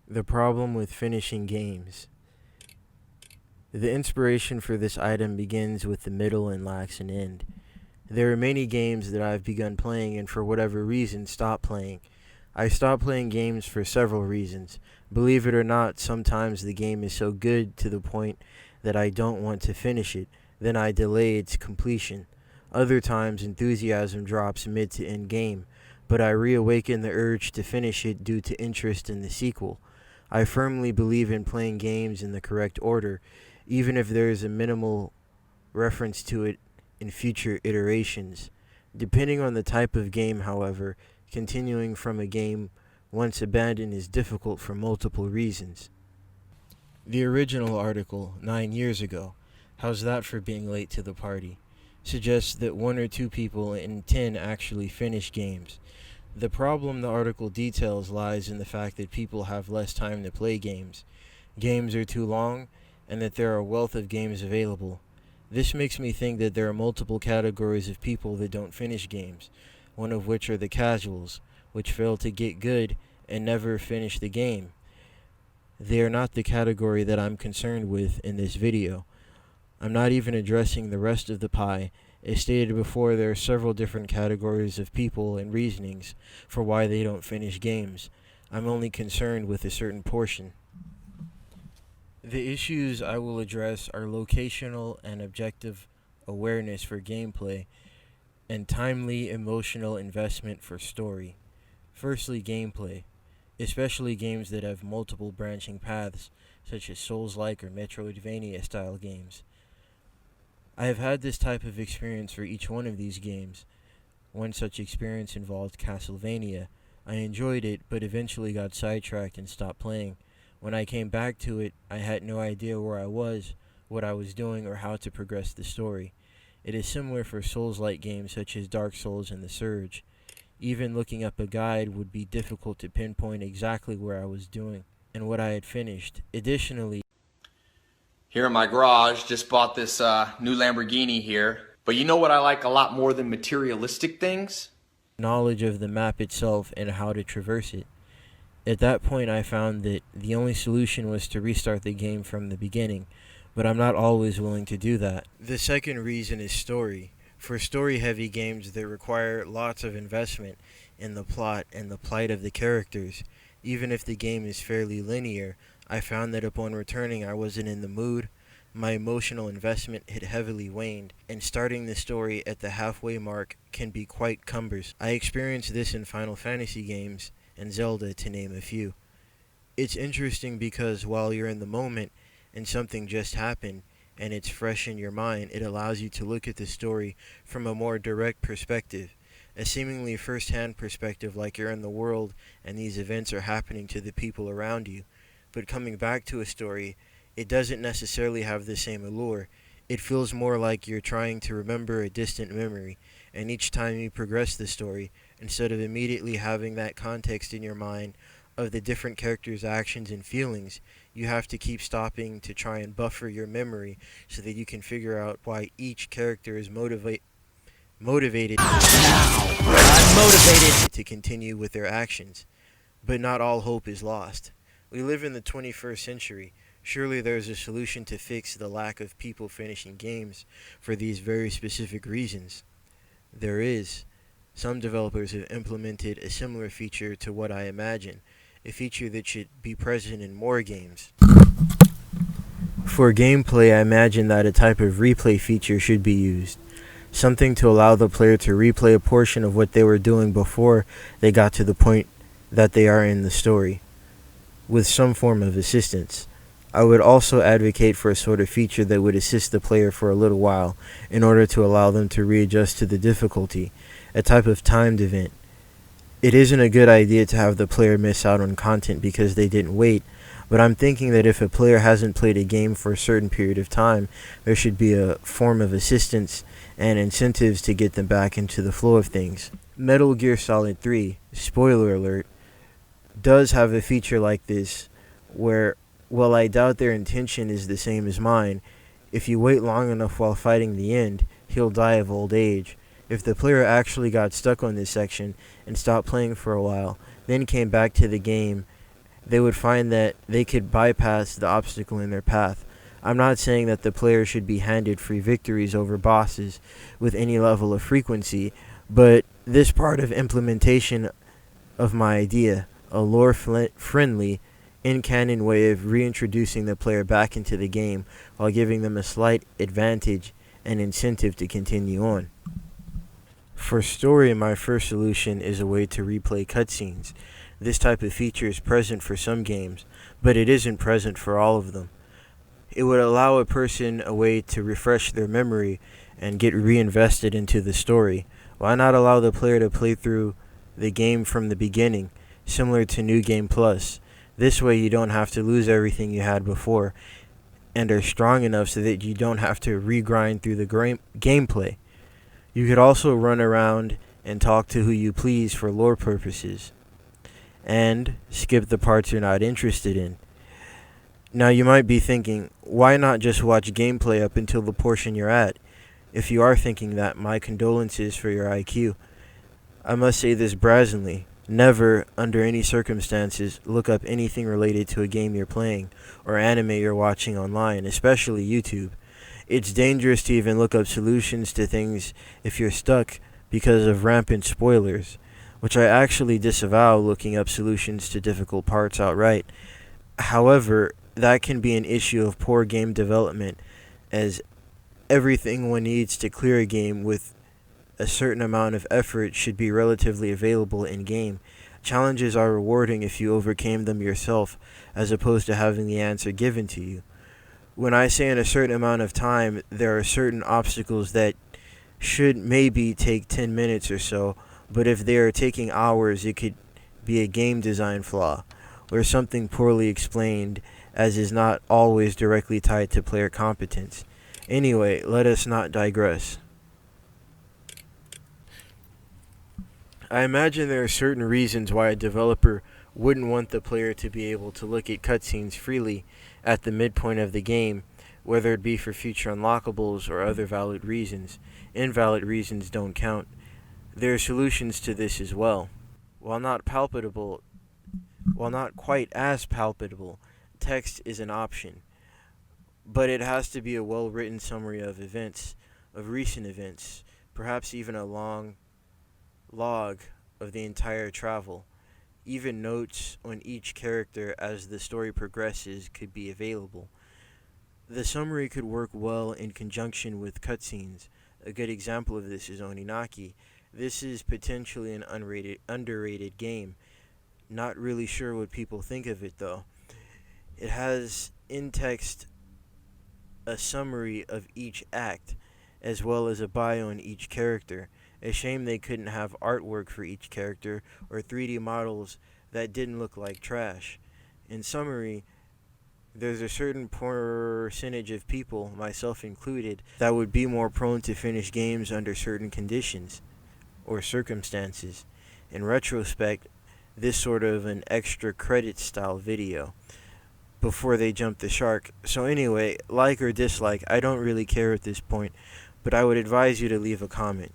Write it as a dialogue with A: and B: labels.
A: The problem with finishing games. The inspiration for this item begins with the middle and lacks an end. There are many games that I've begun playing and for whatever reason stopped playing. I stopped playing games for several reasons. Believe it or not, sometimes the game is so good to the point that I don't want to finish it, then I delay its completion. Other times enthusiasm drops mid to end game, but I reawaken the urge to finish it due to interest in the sequel. I firmly believe in playing games in the correct order, even if there is a minimal reference to it in future iterations. Depending on the type of game, however, continuing from a game once abandoned is difficult for multiple reasons. The original article, 9 years ago, how's that for being late to the party? Suggests that one or two people in 10 actually finish games. The problem the article details lies in the fact that people have less time to play games. Games are too long, and that there are a wealth of games available. This makes me think that there are multiple categories of people that don't finish games, one of which are the casuals, which fail to get good and never finish the game. They are not the category that I'm concerned with in this video. I'm not even addressing the rest of the pie. As stated before, there are several different categories of people and reasonings for why they don't finish games. I'm only concerned with a certain portion. The issues I will address are locational and objective awareness for gameplay and timely emotional investment for story. Firstly, gameplay, especially games that have multiple branching paths, such as Souls-like or Metroidvania style games. I have had this type of experience for each one of these games. One such experience involved Castlevania. I enjoyed it, but eventually got sidetracked and stopped playing. When I came back to it, I had no idea where I was, what I was doing, or how to progress the story. It is similar for Souls-like games such as Dark Souls and The Surge. Even looking up a guide would be difficult to pinpoint exactly where I was doing and what I had finished. Additionally,
B: Here in my garage, just bought this new Lamborghini here. But you know what I like a lot more than materialistic things?
A: knowledge of the map itself and how to traverse it. At that point, I found that the only solution was to restart the game from the beginning, but I'm not always willing to do that. The second reason is story. For story heavy games that require lots of investment in the plot and the plight of the characters, even if the game is fairly linear, I found that upon returning I wasn't in the mood, my emotional investment had heavily waned, and starting the story at the halfway mark can be quite cumbersome. I experienced this in Final Fantasy games and Zelda, to name a few. It's interesting because while you're in the moment and something just happened and it's fresh in your mind, it allows you to look at the story from a more direct perspective, a seemingly first-hand perspective, like you're in the world and these events are happening to the people around you. But coming back to a story, it doesn't necessarily have the same allure. It feels more like you're trying to remember a distant memory, and each time you progress the story, instead of immediately having that context in your mind of the different characters' actions and feelings, you have to keep stopping to try and buffer your memory so that you can figure out why each character is motivated I'm motivated to continue with their actions. But not all hope is lost. We live in the 21st century. Surely there's a solution to fix the lack of people finishing games for these very specific reasons. There is. Some developers have implemented a similar feature to what I imagine, a feature that should be present in more games. For gameplay, I imagine that a type of replay feature should be used. Something to allow the player to replay a portion of what they were doing before they got to the point that they are in the story, with some form of assistance. I would also advocate for a sort of feature that would assist the player for a little while in order to allow them to readjust to the difficulty, a type of timed event. It isn't a good idea to have the player miss out on content because they didn't wait, but I'm thinking that if a player hasn't played a game for a certain period of time, there should be a form of assistance and incentives to get them back into the flow of things. Metal Gear Solid 3, spoiler alert, does have a feature like this where, while I doubt their intention is the same as mine, if you wait long enough while fighting the end, he'll die of old age. If the player actually got stuck on this section and stopped playing for a while, then came back to the game they would find that they could bypass the obstacle in their path. I'm not saying that the player should be handed free victories over bosses with any level of frequency, but this part of implementation of my idea, a lore-friendly, in-canon way of reintroducing the player back into the game while giving them a slight advantage and incentive to continue on. For story, my first solution is a way to replay cutscenes. This type of feature is present for some games, but it isn't present for all of them. It would allow a person a way to refresh their memory and get reinvested into the story. Why not allow the player to play through the game from the beginning, similar to New Game Plus? This way you don't have to lose everything you had before and are strong enough so that you don't have to regrind through the gameplay. You could also run around and talk to who you please for lore purposes, and skip the parts you're not interested in. Now you might be thinking, why not just watch gameplay up until the portion you're at? If you are thinking that, my condolences for your IQ. I must say this brazenly. Never, under any circumstances, look up anything related to a game you're playing or anime you're watching online, especially YouTube. It's dangerous to even look up solutions to things if you're stuck because of rampant spoilers, which I actually disavow looking up solutions to difficult parts outright. However, that can be an issue of poor game development, as everything one needs to clear a game with a certain amount of effort should be relatively available in-game. Challenges are rewarding if you overcame them yourself, as opposed to having the answer given to you. When I say in a certain amount of time, there are certain obstacles that should maybe take 10 minutes or so, but if they are taking hours, it could be a game design flaw, or something poorly explained, as is not always directly tied to player competence. Anyway, let us not digress. I imagine there are certain reasons why a developer wouldn't want the player to be able to look at cutscenes freely at the midpoint of the game, whether it be for future unlockables or other valid reasons. Invalid reasons don't count. There are solutions to this as well. While not quite as palpable, text is an option, but it has to be a well-written summary of recent events, perhaps even a long log of the entire travel. Even notes on each character as the story progresses could be available. The summary could work well in conjunction with cutscenes. A good example of this is Oninaki. This is potentially an underrated game. Not really sure what people think of it though. It has in text a summary of each act, as well as a bio on each character. A shame they couldn't have artwork for each character or 3D models that didn't look like trash. In summary, there's a certain percentage of people, myself included, that would be more prone to finish games under certain conditions or circumstances. In retrospect, this sort of an extra credit style video before they jump the shark. So anyway, like or dislike, I don't really care at this point, but I would advise you to leave a comment.